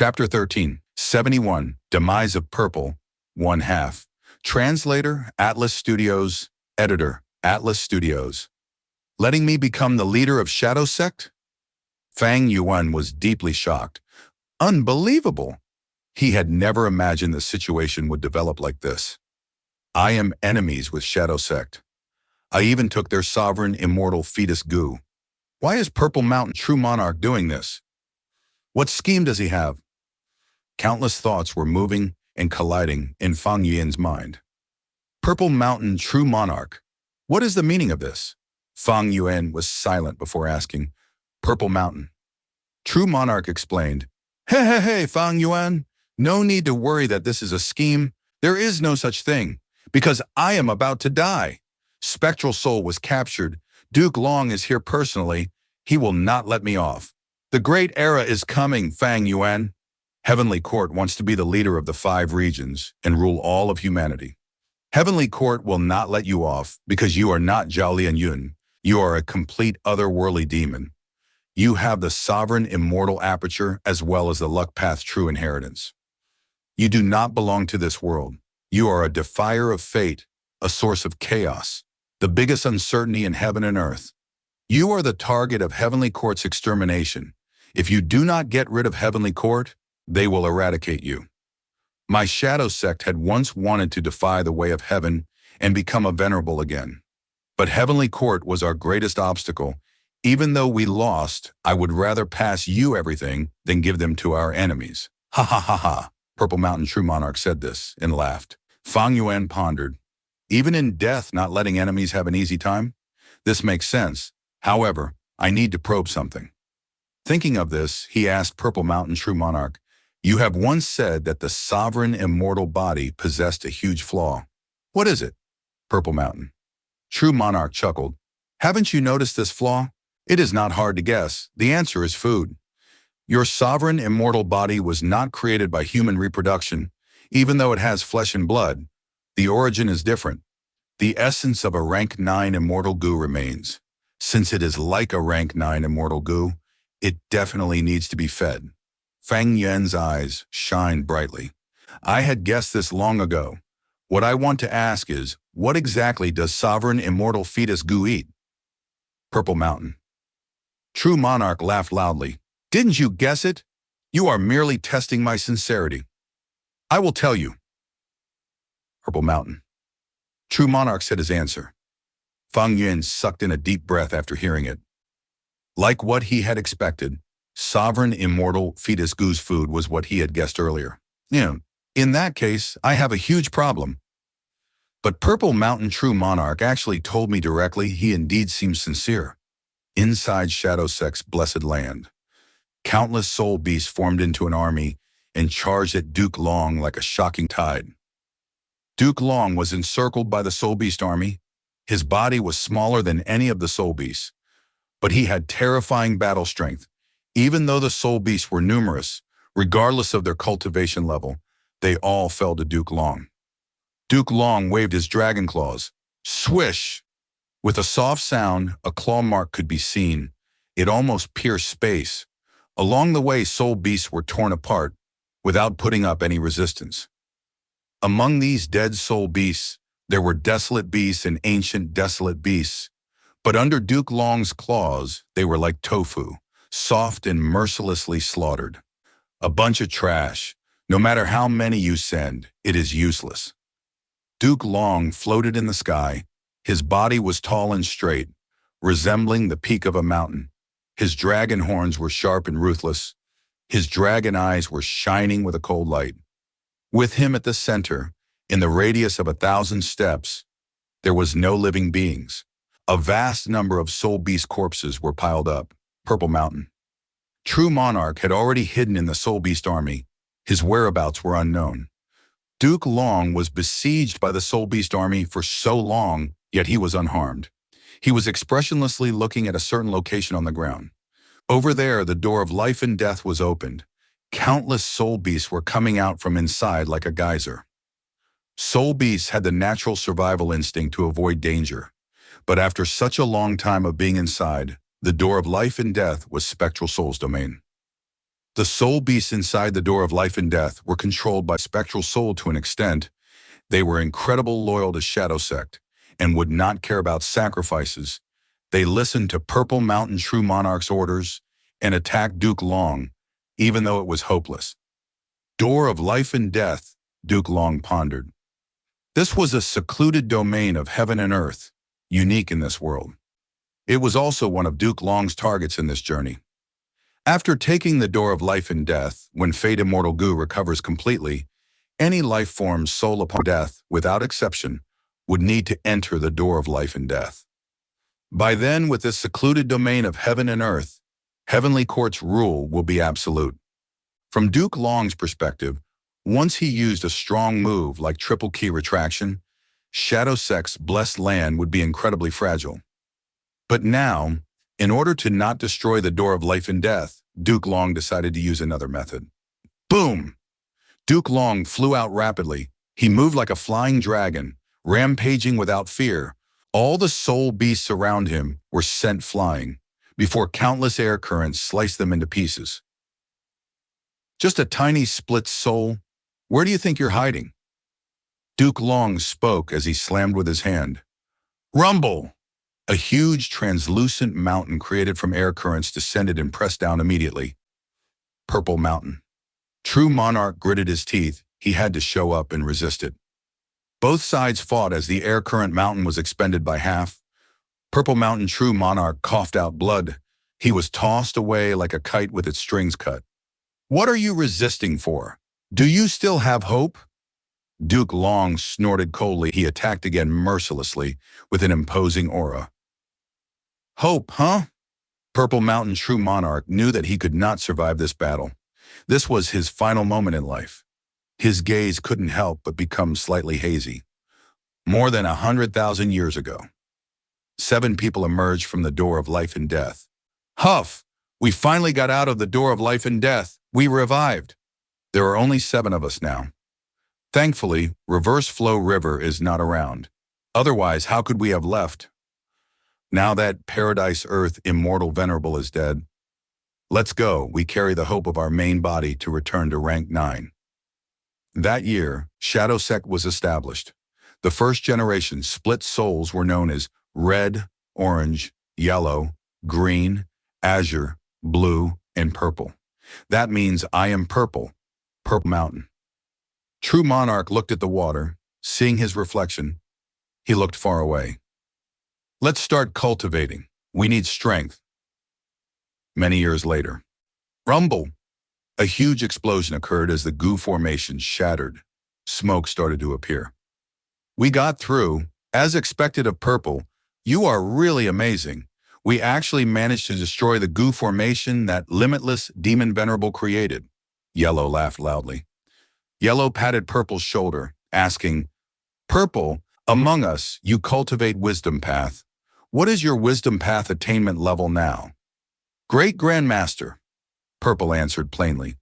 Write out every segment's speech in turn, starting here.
Chapter 13, 71, Demise of Purple, 1/2. Translator, Atlas Studios. Editor, Atlas Studios. Letting me become the leader of Shadow Sect? Fang Yuan was deeply shocked. Unbelievable! He had never imagined the situation would develop like this. I am enemies with Shadow Sect. I even took their sovereign immortal fetus goo. Why is Purple Mountain True Monarch doing this? What scheme does he have? Countless thoughts were moving and colliding in Fang Yuan's mind. Purple Mountain True Monarch. What is the meaning of this? Fang Yuan was silent before asking. Purple Mountain. True Monarch explained. Hey, Fang Yuan. No need to worry that this is a scheme. There is no such thing, because I am about to die. Spectral Soul was captured. Duke Long is here personally. He will not let me off. The great era is coming, Fang Yuan. Heavenly Court wants to be the leader of the 5 regions and rule all of humanity. Heavenly Court will not let you off because you are not Zhao Lianyun. You are a complete otherworldly demon. You have the sovereign immortal aperture as well as the luck path true inheritance. You do not belong to this world. You are a defier of fate, a source of chaos, the biggest uncertainty in heaven and earth. You are the target of Heavenly Court's extermination. If you do not get rid of Heavenly Court, they will eradicate you. My Shadow Sect had once wanted to defy the way of heaven and become a venerable again. But Heavenly Court was our greatest obstacle. Even though we lost, I would rather pass you everything than give them to our enemies. Ha ha ha ha. Purple Mountain True Monarch said this and laughed. Fang Yuan pondered. Even in death, not letting enemies have an easy time? This makes sense. However, I need to probe something. Thinking of this, he asked Purple Mountain True Monarch, you have once said that the sovereign immortal body possessed a huge flaw. What is it? Purple Mountain. True Monarch chuckled. Haven't you noticed this flaw? It is not hard to guess. The answer is food. Your sovereign immortal body was not created by human reproduction, even though it has flesh and blood. The origin is different. The essence of a rank 9 immortal goo remains. Since it is like a rank 9 immortal goo, it definitely needs to be fed. Fang Yuan's eyes shined brightly. I had guessed this long ago. What I want to ask is, what exactly does sovereign immortal fetus goo eat? Purple Mountain. True Monarch laughed loudly. Didn't you guess it? You are merely testing my sincerity. I will tell you. Purple Mountain. True Monarch said his answer. Fang Yuan sucked in a deep breath after hearing it. Like what he had expected, sovereign immortal fetus goo's food was what he had guessed earlier. In that case, I have a huge problem. But Purple Mountain True Monarch actually told me directly he indeed seems sincere. Inside Shadow Sect's blessed land, countless soul beasts formed into an army and charged at Duke Long like a shocking tide. Duke Long was encircled by the soul beast army. His body was smaller than any of the soul beasts, but he had terrifying battle strength. Even though the soul beasts were numerous, regardless of their cultivation level, they all fell to Duke Long. Duke Long waved his dragon claws. Swish! With a soft sound, a claw mark could be seen. It almost pierced space. Along the way, soul beasts were torn apart without putting up any resistance. Among these dead soul beasts, there were desolate beasts and ancient desolate beasts. But under Duke Long's claws, they were like tofu, soft and mercilessly slaughtered. A bunch of trash. No matter how many you send, it is useless. Duke Long floated in the sky. His body was tall and straight, resembling the peak of a mountain. His dragon horns were sharp and ruthless. His dragon eyes were shining with a cold light. With him at the center, in the radius of 1,000 steps, there was no living beings. A vast number of soul beast corpses were piled up. Purple Mountain. True Monarch had already hidden in the soul beast army. His whereabouts were unknown. Duke Long was besieged by the soul beast army for so long, yet he was unharmed. He was expressionlessly looking at a certain location on the ground. Over there, the door of life and death was opened. Countless soul beasts were coming out from inside like a geyser. Soul beasts had the natural survival instinct to avoid danger. But after such a long time of being inside, the door of life and death was Spectral Soul's domain. The soul beasts inside the door of life and death were controlled by spectral soul to an extent. They were incredible loyal to Shadow Sect and would not care about sacrifices. They listened to Purple Mountain True Monarch's orders and attacked Duke Long, even though it was hopeless. Door of life and death, Duke Long pondered. This was a secluded domain of heaven and earth, unique in this world. It was also one of Duke Long's targets in this journey. After taking the door of life and death, when Fate Immortal Goo recovers completely, any life form's soul upon death, without exception, would need to enter the door of life and death. By then, with this secluded domain of heaven and earth, Heavenly Court's rule will be absolute. From Duke Long's perspective, once he used a strong move like triple key retraction, Shadow Sect's blessed land would be incredibly fragile. But now, in order to not destroy the door of life and death, Duke Long decided to use another method. Boom! Duke Long flew out rapidly. He moved like a flying dragon, rampaging without fear. All the soul beasts around him were sent flying, before countless air currents sliced them into pieces. Just a tiny split soul? Where do you think you're hiding? Duke Long spoke as he slammed with his hand. Rumble! A huge translucent mountain created from air currents descended and pressed down immediately. Purple Mountain. True Monarch gritted his teeth. He had to show up and resist it. Both sides fought as the air current mountain was expended by half. Purple Mountain True Monarch coughed out blood. He was tossed away like a kite with its strings cut. What are you resisting for? Do you still have hope? Duke Long snorted coldly. He attacked again mercilessly with an imposing aura. Hope, huh? Purple Mountain True Monarch knew that he could not survive this battle. This was his final moment in life. His gaze couldn't help but become slightly hazy. More than 100,000 years ago, 7 people emerged from the door of life and death. Huff! We finally got out of the door of life and death. We revived. There are only 7 of us now. Thankfully, Reverse Flow River is not around. Otherwise, how could we have left? Now that Paradise Earth Immortal Venerable is dead, let's go. We carry the hope of our main body to return to rank 9. That year, Shadow Sect was established. The first generation split souls were known as red, orange, yellow, green, azure, blue, and purple. That means I am purple, Purple Mountain. True Monarch looked at the water. Seeing his reflection, he looked far away. Let's start cultivating. We need strength. Many years later. Rumble! A huge explosion occurred as the goo formation shattered. Smoke started to appear. We got through. As expected of Purple, you are really amazing. We actually managed to destroy the goo formation that limitless demon venerable created. Yellow laughed loudly. Yellow patted Purple's shoulder, asking, Purple, among us, you cultivate wisdom path. What is your wisdom path attainment level now? Great Grandmaster, Purple answered plainly.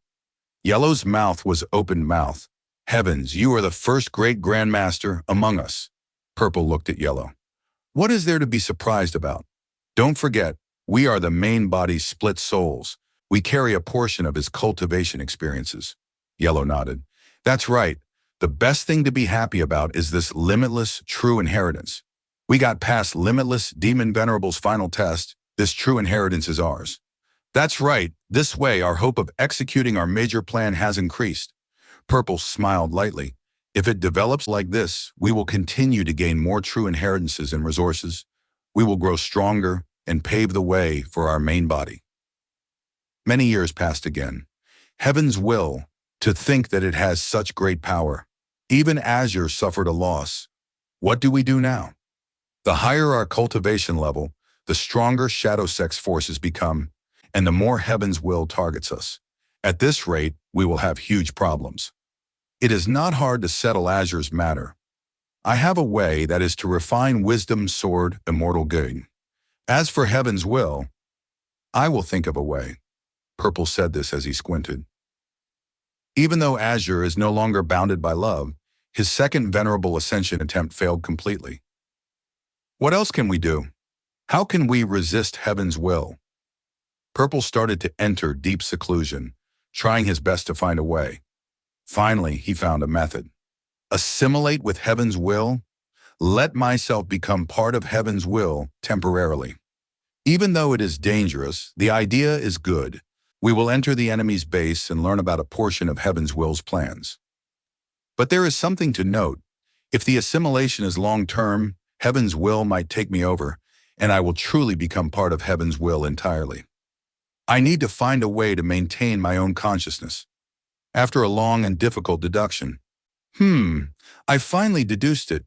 Yellow's mouth was open mouth. Heavens, you are the first Great Grandmaster among us. Purple looked at Yellow. What is there to be surprised about? Don't forget, we are the main body's split souls. We carry a portion of his cultivation experiences. Yellow nodded. That's right. The best thing to be happy about is this limitless true inheritance. We got past limitless demon venerable's final test. This true inheritance is ours. That's right. This way, our hope of executing our major plan has increased. Purple smiled lightly. If it develops like this, we will continue to gain more true inheritances and resources. We will grow stronger and pave the way for our main body. Many years passed again. Heaven's will, to think that it has such great power. Even Azure suffered a loss. What do we do now? The higher our cultivation level, the stronger Shadow Sect's forces become, and the more Heaven's will targets us. At this rate, we will have huge problems. It is not hard to settle Azure's matter. I have a way, that is to refine Wisdom's sword, Immortal Good. As for Heaven's will, I will think of a way. Purple said this as he squinted. Even though Azure is no longer bounded by love, his second venerable ascension attempt failed completely. What else can we do? How can we resist Heaven's will? Purple started to enter deep seclusion. trying his best to find a way. Finally, he found a method. Assimilate with heaven's will. Let myself become part of heaven's will temporarily. Even though it is dangerous, the idea is good. We will enter the enemy's base and learn about a portion of heaven's will's plans. But there is something to note. If the assimilation is long-term, heaven's will might take me over, and I will truly become part of heaven's will entirely. I need to find a way to maintain my own consciousness. After a long and difficult deduction, I finally deduced it.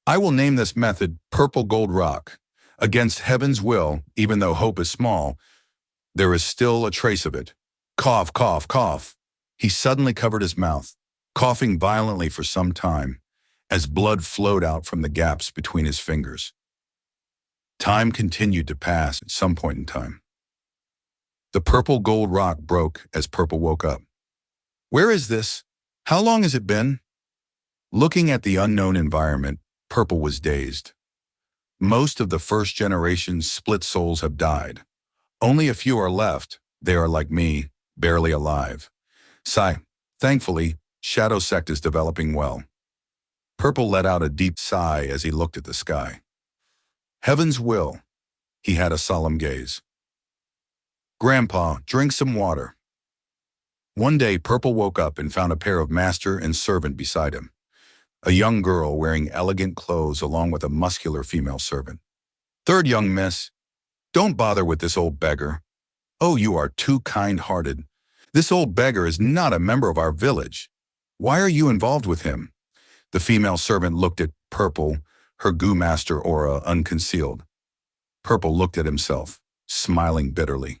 I will name this method Purple Gold Rock. Against heaven's will, even though hope is small, there is still a trace of it. Cough, cough, cough. He suddenly covered his mouth, coughing violently for some time, as blood flowed out from the gaps between his fingers. Time continued to pass at some point in time. The purple gold rock broke as Purple woke up. Where is this? How long has it been? Looking at the unknown environment, Purple was dazed. Most of the first generation's split souls have died. Only a few are left. They are like me, barely alive. Sigh. Thankfully, Shadow Sect is developing well. Purple let out a deep sigh as he looked at the sky. Heaven's will. He had a solemn gaze. Grandpa, drink some water. One day, Purple woke up and found a pair of master and servant beside him. A young girl wearing elegant clothes along with a muscular female servant. Third young miss, don't bother with this old beggar. Oh, you are too kind-hearted. This old beggar is not a member of our village. Why are you involved with him? The female servant looked at Purple, her goo master aura unconcealed. Purple looked at himself, smiling bitterly.